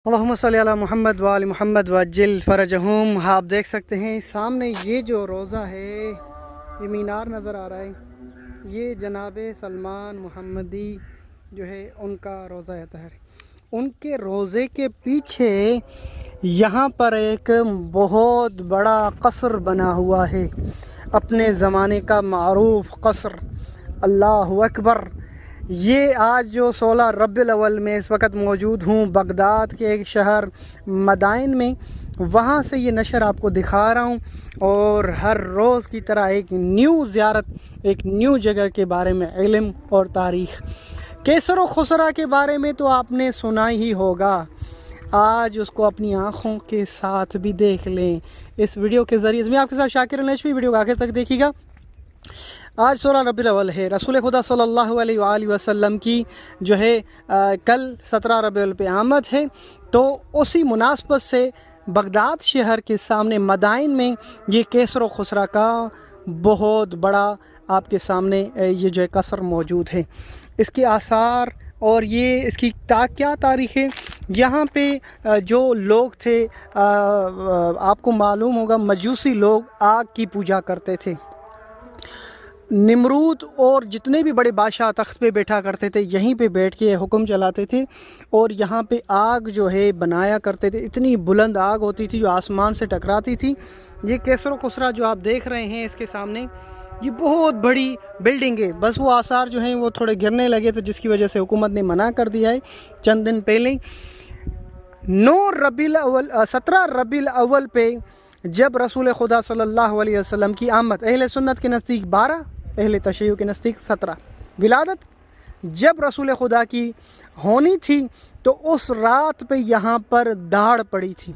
اللہم صلی علی محمد وآل محمد وعجل فرجہم۔ آپ دیکھ سکتے ہیں سامنے یہ جو روضہ ہے، یہ مینار نظر آ رہا ہے، یہ جناب سلمان محمدی جو ہے ان کا روضہ اطہر ہے۔ ان کے روضے کے پیچھے یہاں پر ایک بہت بڑا قصر بنا ہوا ہے، اپنے زمانے کا معروف قصر۔ اللہ اکبر۔ یہ آج جو 16 ربیع الاول میں اس وقت موجود ہوں بغداد کے ایک شہر مدائن میں، وہاں سے یہ نشر آپ کو دکھا رہا ہوں، اور ہر روز کی طرح ایک نیو زیارت، ایک نیو جگہ کے بارے میں علم اور تاریخ۔ کیسر و خسرہ کے بارے میں تو آپ نے سنا ہی ہوگا، آج اس کو اپنی آنکھوں کے ساتھ بھی دیکھ لیں اس ویڈیو کے ذریعے۔ میں آپ کے ساتھ شاکر النجفی، ویڈیو کو آخر تک دیکھیے گا۔ آج 16 ربیع الاول ہے، رسول خدا صلی اللہ علیہ وآلہ وسلم کی جو ہے کل 17 ربیع الاول پہ آمد ہے، تو اسی مناسبت سے بغداد شہر کے سامنے مدائن میں یہ کیسر و خسرہ کا بہت بڑا آپ کے سامنے یہ جو ہے قصر موجود ہے۔ اس کے آثار اور یہ اس کی کیا تاریخ ہے، یہاں پہ جو لوگ تھے آپ کو معلوم ہوگا، مجوسی لوگ آگ کی پوجا کرتے تھے۔ نمرود اور جتنے بھی بڑے بادشاہ تخت پہ بیٹھا کرتے تھے، یہیں پہ بیٹھ کے حکم چلاتے تھے، اور یہاں پہ آگ جو ہے بنایا کرتے تھے۔ اتنی بلند آگ ہوتی تھی جو آسمان سے ٹکراتی تھی۔ یہ کیسر و خسرہ جو آپ دیکھ رہے ہیں اس کے سامنے، یہ بہت بڑی بلڈنگ ہے، بس وہ آثار جو ہیں وہ تھوڑے گرنے لگے تھے، جس کی وجہ سے حکومت نے منع کر دیا ہے چند دن پہلے۔ 17 ربیع الاول پہ جب رسول خدا صلی اللہ علیہ وسلم کی آمد، اہل سنت کے نزدیک 12، اہل تشیع کے نزدیک 17 ولادت جب رسول خدا کی ہونی تھی، تو اس رات پہ یہاں پر داڑ پڑی تھی۔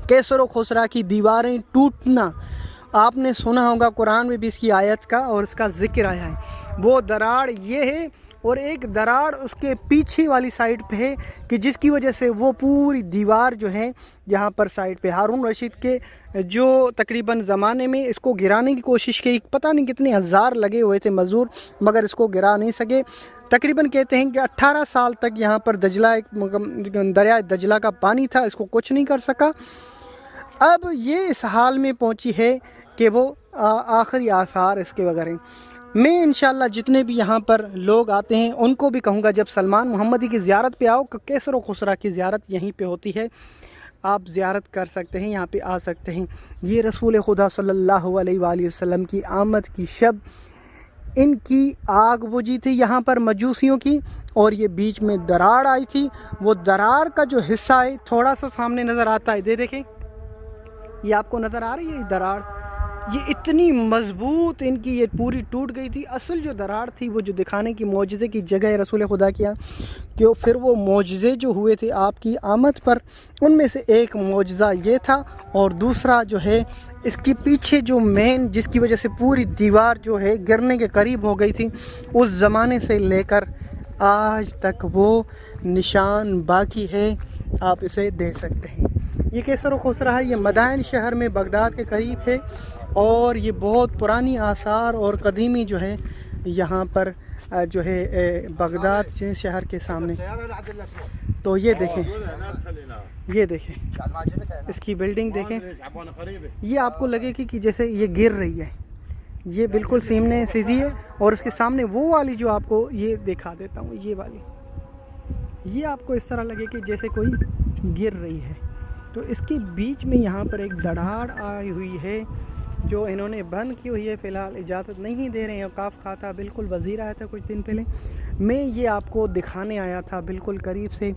کیسر و خسرہ کی دیواریں ٹوٹنا آپ نے سنا ہوگا، قرآن میں بھی اس کی آیت کا اور اس کا ذکر آیا ہے۔ وہ دراڑ یہ ہے، اور ایک دراڑ اس کے پیچھے والی سائڈ پہ ہے کہ جس کی وجہ سے وہ پوری دیوار جو ہے یہاں پر سائڈ پہ، ہارون رشید کے جو تقریباً زمانے میں اس کو گرانے کی کوشش کی، پتہ نہیں کتنے ہزار لگے ہوئے تھے مزدور، مگر اس کو گرا نہیں سکے۔ تقریباً کہتے ہیں کہ 18 سال تک یہاں پر دریائے دجلہ کا پانی تھا، اس کو کچھ نہیں کر سکا۔ اب یہ اس حال میں پہنچی ہے کہ وہ آخری آثار اس کے وغیرہ۔ میں انشاءاللہ جتنے بھی یہاں پر لوگ آتے ہیں ان کو بھی کہوں گا، جب سلمان محمدی کی زیارت پہ آؤ، کیسر و خسرہ کی زیارت یہیں پہ ہوتی ہے، آپ زیارت کر سکتے ہیں، یہاں پہ آ سکتے ہیں۔ یہ رسول خدا صلی اللہ علیہ وآلہ وسلم کی آمد کی شب ان کی آگ بجھی تھی یہاں پر مجوسیوں کی، اور یہ بیچ میں دراڑ آئی تھی۔ وہ دراڑ کا جو حصہ ہے تھوڑا سا سامنے نظر آتا ہے، دیکھیں یہ آپ کو نظر آ رہی ہے دراڑ، یہ اتنی مضبوط ان کی یہ پوری ٹوٹ گئی تھی۔ اصل جو دراڑ تھی وہ جو دکھانے کی معجزے کی جگہ ہے رسول خدا کیا کہ پھر وہ معجزے جو ہوئے تھے آپ کی آمد پر، ان میں سے ایک معجزہ یہ تھا، اور دوسرا جو ہے اس کے پیچھے جو مین جس کی وجہ سے پوری دیوار جو ہے گرنے کے قریب ہو گئی تھی، اس زمانے سے لے کر آج تک وہ نشان باقی ہے، آپ اسے دیکھ سکتے ہیں۔ یہ کیسر و خسرہ ہے، یہ مدائن شہر میں بغداد کے قریب ہے، اور یہ بہت پرانی آثار اور قدیمی جو ہے یہاں پر جو ہے بغداد شہر کے سامنے۔ تو یہ دیکھیں، یہ دیکھیں اس کی بلڈنگ دیکھیں، یہ آپ کو لگے کہ جیسے یہ گر رہی ہے، یہ بالکل سیمنے سیدھی ہے، اور اس کے سامنے وہ والی جو آپ کو یہ دکھا دیتا ہوں، یہ والی، یہ آپ کو اس طرح لگے کہ جیسے کوئی گر رہی ہے۔ تو اس کے بیچ میں یہاں پر ایک دراڑ آئی ہوئی ہے جو انہوں نے بند کی ہوئی ہے، فی الحال اجازت نہیں دے رہے ہیں۔ اوقاف خاتہ بالکل وزیر آیا تھا کچھ دن پہلے، میں یہ آپ کو دکھانے آیا تھا بالکل قریب سے۔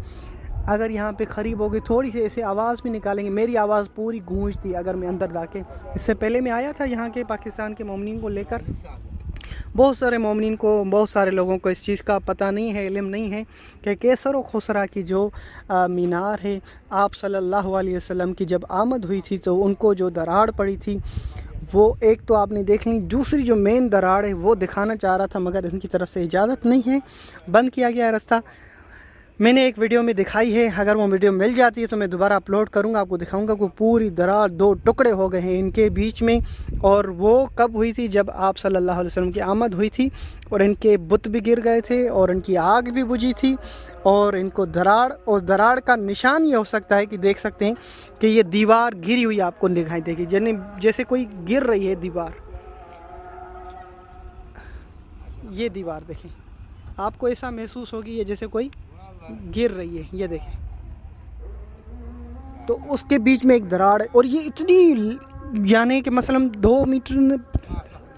اگر یہاں پہ قریب ہوگی تھوڑی سی ایسے آواز بھی نکالیں گے، میری آواز پوری گونجتی اگر میں اندر جا کے۔ اس سے پہلے میں آیا تھا یہاں کے پاکستان کے مومنین کو لے کر، بہت سارے مومنین کو، بہت سارے لوگوں کو اس چیز کا پتہ نہیں ہے، علم نہیں ہے کہ کیسر و خسرہ کی جو مینار ہے، آپ صلی اللہ علیہ وسلم کی جب آمد ہوئی تھی تو ان کو جو دراڑ پڑی تھی، وہ ایک تو آپ نے دیکھ لی، دوسری جو مین دراڑ ہے وہ دکھانا چاہ رہا تھا، مگر ان کی طرف سے اجازت نہیں ہے، بند کیا گیا ہے راستہ۔ میں نے ایک ویڈیو میں دکھائی ہے، اگر وہ ویڈیو مل جاتی ہے تو میں دوبارہ اپلوڈ کروں گا، آپ کو دکھاؤں گا کہ پوری دراڑ 2 ٹکڑے ہو گئے ہیں ان کے بیچ میں۔ اور وہ کب ہوئی تھی؟ جب آپ صلی اللہ علیہ وسلم کی آمد ہوئی تھی، اور ان کے بت بھی گر گئے تھے، اور ان کی آگ بھی بجھی تھی، اور ان کو دراڑ، اور دراڑ کا نشان یہ ہو سکتا ہے کہ دیکھ سکتے ہیں کہ یہ دیوار گری ہوئی آپ کو دکھائی دے گی، یعنی جیسے کوئی گر رہی ہے دیوار. یہ دیوار دیکھیں، آپ کو ایسا محسوس ہوگی یہ جیسے کوئی گر رہی ہے. یہ دیکھیں تو اس کے بیچ میں ایک دراڑ ہے، اور یہ اتنی یعنی کہ مثلاً 2 میٹر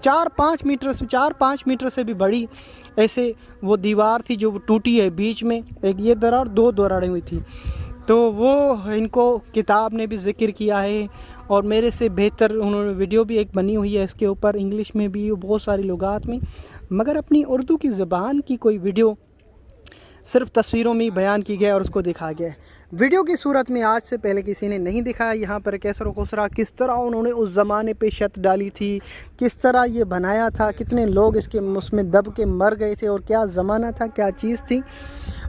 4-5 میٹر سے بھی بڑی ایسے وہ دیوار تھی جو ٹوٹی ہے بیچ میں. ایک یہ دراڑ، 2 دراڑیں ہوئی تھی. تو وہ ان کو کتاب نے بھی ذکر کیا ہے، اور میرے سے بہتر انہوں نے ویڈیو بھی ایک بنی ہوئی ہے اس کے اوپر، انگلش میں بھی، بہت ساری لغات میں. مگر اپنی اردو کی زبان کی کوئی ویڈیو صرف تصویروں میں بیان کی گیا اور اس کو دکھا گیا ہے. ویڈیو کی صورت میں آج سے پہلے کسی نے نہیں دکھایا. یہاں پر کیسر و خسرا کس طرح انہوں نے اس زمانے پہ چھت ڈالی تھی، کس طرح یہ بنایا تھا، کتنے لوگ اس میں دب کے مر گئے تھے، اور کیا زمانہ تھا، کیا چیز تھی.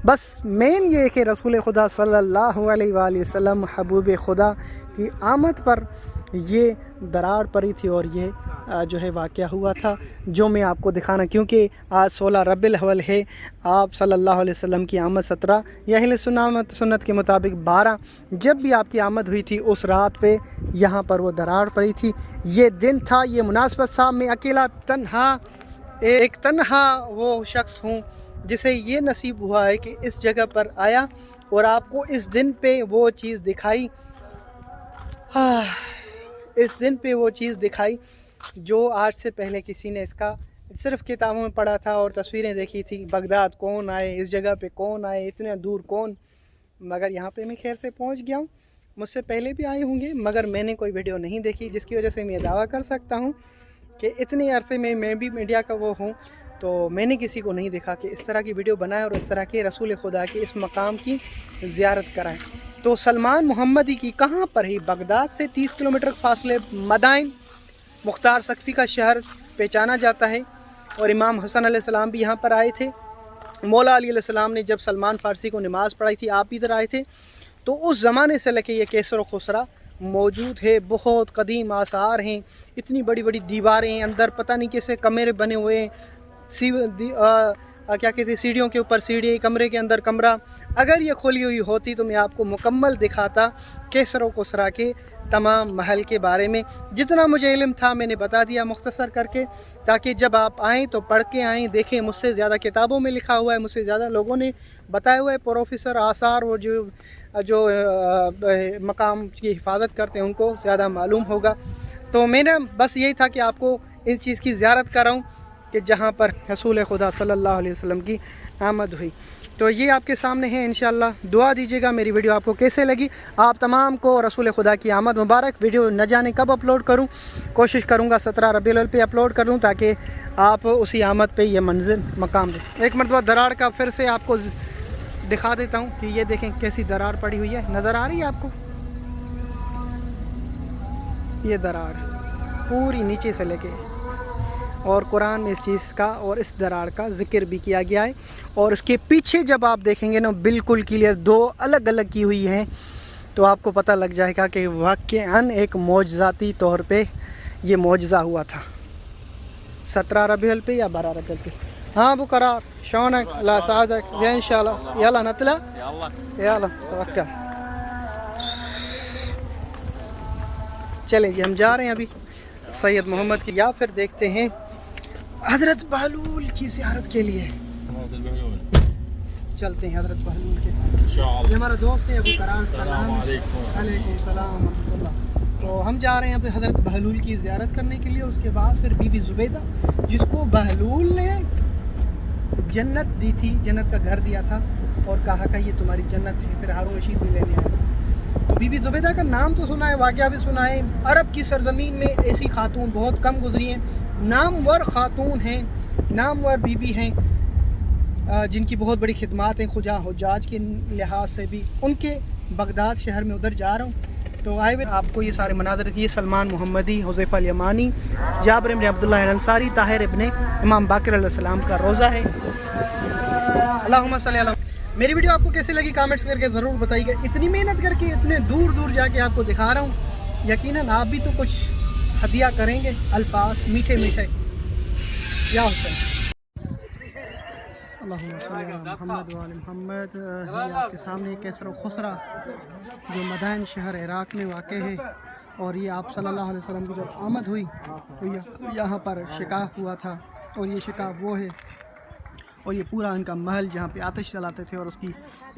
بس مین یہ کہ رسول خدا صلی اللہ علیہ وآلہ وسلم حبوب خدا کی آمد پر یہ دراڑ پڑی تھی، اور یہ جو ہے واقعہ ہوا تھا جو میں آپ کو دکھانا، کیونکہ آج 16 ربیع الاول ہے. آپ صلی اللہ علیہ وسلم کی آمد 17 یا اہل سنت کے مطابق 12 جب بھی آپ کی آمد ہوئی تھی اس رات پہ یہاں پر وہ دراڑ پڑی تھی. یہ دن تھا، یہ مناسبت تھا. میں اکیلا تنہا وہ شخص ہوں جسے یہ نصیب ہوا ہے کہ اس جگہ پر آیا اور آپ کو اس دن پہ وہ چیز دکھائی، اس دن پہ وہ چیز دکھائی جو آج سے پہلے کسی نے اس کا صرف کتابوں میں پڑھا تھا اور تصویریں دیکھی تھی. بغداد کون آئے، اس جگہ پہ کون آئے، اتنے دور کون. مگر یہاں پہ میں خیر سے پہنچ گیا ہوں. مجھ سے پہلے بھی آئے ہوں گے مگر میں نے کوئی ویڈیو نہیں دیکھی، جس کی وجہ سے میں دعویٰ کر سکتا ہوں کہ اتنے عرصے میں بھی میڈیا کا وہ ہوں تو میں نے کسی کو نہیں دیکھا کہ اس طرح کی ویڈیو بنائے اور اس طرح کے رسول خدا کے اس مقام کی زیارت کرائیں. تو سلمان محمدی کی کہاں پر ہی بغداد سے 30 کلومیٹر فاصلے مدائن مختار سقفی کا شہر پہچانا جاتا ہے، اور امام حسن علیہ السلام بھی یہاں پر آئے تھے. مولا علی علیہ السلام نے جب سلمان فارسی کو نماز پڑھائی تھی آپ ادھر آئے تھے. تو اس زمانے سے لے کے یہ کیسر و خسرا موجود ہے. بہت قدیم آثار ہیں، اتنی بڑی بڑی دیواریں ہیں، اندر پتہ نہیں کیسے کمرے بنے ہوئے ہیں، کیا کہتے ہیں سیڑھیوں کے اوپر سیڑھی، کمرے کے اندر کمرہ. اگر یہ کھولی ہوئی ہوتی تو میں آپ کو مکمل دکھاتا کیسر و خسرا کے تمام محل کے بارے میں. جتنا مجھے علم تھا میں نے بتا دیا مختصر کر کے، تاکہ جب آپ آئیں تو پڑھ کے آئیں، دیکھیں. مجھ سے زیادہ کتابوں میں لکھا ہوا ہے، مجھ سے زیادہ لوگوں نے بتایا ہوا ہے، پروفیسر آثار اور جو مقام کی حفاظت کرتے ہیں ان کو زیادہ معلوم ہوگا. تو میں نے بس یہی تھا کہ آپ کو اس چیز کی زیارت کراؤں کہ جہاں پر رسول خدا صلی اللہ علیہ وسلم کی آمد ہوئی. تو یہ آپ کے سامنے ہیں. انشاءاللہ دعا دیجیے گا. میری ویڈیو آپ کو کیسے لگی؟ آپ تمام کو رسول خدا کی آمد مبارک. ویڈیو نہ جانے کب اپلوڈ کروں، کوشش کروں گا 17 ربیع الاول پہ اپلوڈ کر دوں تاکہ آپ اسی آمد پہ یہ منزل مقام دیں. ایک مرتبہ دراڑ کا پھر سے آپ کو دکھا دیتا ہوں کہ یہ دیکھیں کیسی دراڑ پڑی ہوئی ہے. نظر آ رہی ہے آپ کو؟ یہ دراڑ پوری نیچے سے لے کے، اور قرآن میں اس چیز کا اور اس دراڑ کا ذکر بھی کیا گیا ہے. اور اس کے پیچھے جب آپ دیکھیں گے نا بالکل کلیئر 2 الگ الگ کی ہوئی ہیں تو آپ کو پتہ لگ جائے گا کہ واقعاً ایک معجزاتی طور پہ یہ معجزہ ہوا تھا 17 ربیع الاول پہ یا 12 ربیع الاول پہ. ہاں ابو قرار شلونك؟ لا سعادك يا ان شاء الله. يلا نطلع يلا توكل. چلیں جی ہم جا رہے ہیں ابھی سید محمد کی، یا پھر دیکھتے ہیں حضرت بہلول کی زیارت کے لیے. چلتے ہیں حضرت بہلول کے. یہ ہمارا دوست ہے ابو قرار. السلام علیکم. وعلیکم السلام ورحمۃ اللہ. تو ہم جا رہے ہیں ابھی حضرت بہلول کی زیارت کرنے کے لیے. اس کے بعد پھر بی بی زبیدہ جس کو بہلول نے جنت دی تھی، جنت کا گھر دیا تھا اور کہا کہ یہ تمہاری جنت ہے، پھر ہارون رشید بھی لینے آیا تھا. تو بی بی زبیدہ کا نام تو سنا ہے، واقعہ بھی سنا ہے. عرب کی سرزمین میں ایسی خاتون بہت کم گزری ہیں، نامور خاتون ہیں، نامور بی بی ہیں جن کی بہت بڑی خدمات ہیں حجاج کے لحاظ سے بھی. ان کے بغداد شہر میں ادھر جا رہا ہوں تو آئے ہوئے آپ کو یہ سارے مناظر. یہ سلمان محمدی، حذیفہ الیمانی، جابر بن عبداللہ الانصاری، طاہر ابن امام باقر علیہ السلام کا روضہ ہے. اللہم صلی اللہ. میری ویڈیو آپ کو کیسے لگی کامنٹس کر کے ضرور بتائیے گا. اتنی محنت کر کے اتنے دور دور جا کے آپ کو دکھا رہا ہوں، یقیناً آپ بھی تو کچھ ہدیہ کریں گے. الفاظ میٹھے میٹھے. یا حسین اللہم صلی علی محمد وعلی محمد۔ یہ آپ کے سامنے کیسر و خسرا جو مدائن شہر عراق میں واقع ہے، اور یہ آپ صلی اللہ علیہ وسلم کی جب آمد ہوئی تو یہاں پر شکاف ہوا تھا، اور یہ شکاف وہ ہے، اور یہ پورا ان کا محل جہاں پہ آتش جلاتے تھے اور اس کی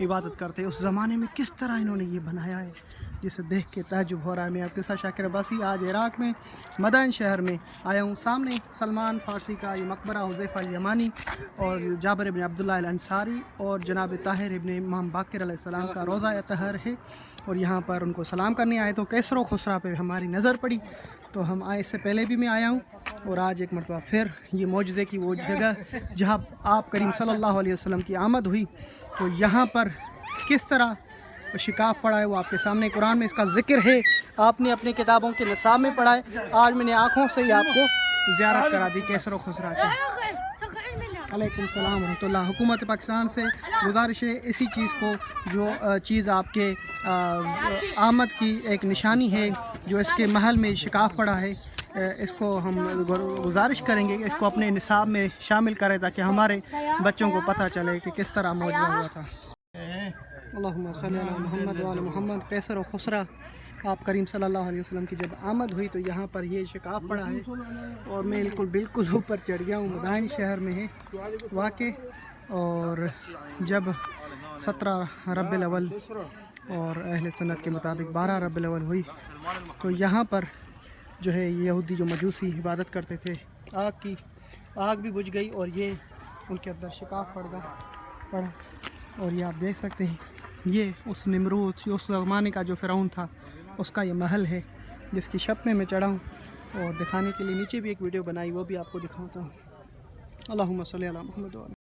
عبادت کرتے، اس زمانے میں کس طرح انہوں نے یہ بنایا ہے، جسے دیکھ کے تعجب ہو رہا ہے۔ میں آپ کے ساتھ شاکر عباسی آج عراق میں مدائن شہر میں آیا ہوں۔ سامنے سلمان فارسی کا یہ مقبرہ، حذیفہ الیمانی اور جابر ابن عبداللہ الانصاری اور جناب طاہر ابن امام باقر علیہ السلام کا روضہ اطہر ہے، اور یہاں پر ان کو سلام کرنے آئے تو کیسر و خسرا پہ ہماری نظر پڑی، تو ہم آئے، اس سے پہلے بھی میں آیا ہوں، اور آج ایک مرتبہ پھر یہ معجزے کی وہ جگہ جہاں آپ کریم صلی اللہ علیہ وسلم کی آمد ہوئی، تو یہاں پر کس طرح شکاف پڑا ہے وہ آپ کے سامنے قرآن میں اس کا ذکر ہے، آپ نے اپنی کتابوں کے نصاب میں پڑھا ہے، آج میں نے آنکھوں سے ہی آپ کو زیارت کرا دی کیسر و خسرا کی۔ علیکم السلام ورحمۃ اللہ۔ حکومت پاکستان سے گزارش ہے اسی چیز کو، جو چیز آپ کے آمد کی ایک نشانی ہے، جو اس کے محل میں شکاف پڑا ہے، اس کو ہم گزارش کریں گے کہ اس کو اپنے نصاب میں شامل کریں تاکہ ہمارے بچوں کو پتہ چلے کہ کس طرح معجزہ ہوا تھا۔ اللہم صلی علی محمد وعلی محمد۔ کیسر و خسرا آپ کریم صلی اللہ علیہ وسلم کی جب آمد ہوئی تو یہاں پر یہ شکاف پڑا ہے، اور میں بالکل اوپر چڑھ گیا ہوں، مدائن شہر میں ہے واقع، اور جب 17 ربیع الاول اور اہل سنت کے مطابق 12 ربیع الاول ہوئی تو یہاں پر جو ہے یہودی جو مجوسی عبادت کرتے تھے آگ بھی بجھ گئی، اور یہ ان کے اندر شکاف پڑا، اور یہ آپ دیکھ سکتے ہیں یہ اس نمرود، اس زمانے کا جو فرعون تھا اس کا یہ محل ہے، جس کی شپ میں چڑھا ہوں، اور دکھانے کے لیے نیچے بھی ایک ویڈیو بنائی، وہ بھی آپ کو دکھاتا ہوں۔ اللہم صلی علی محمد۔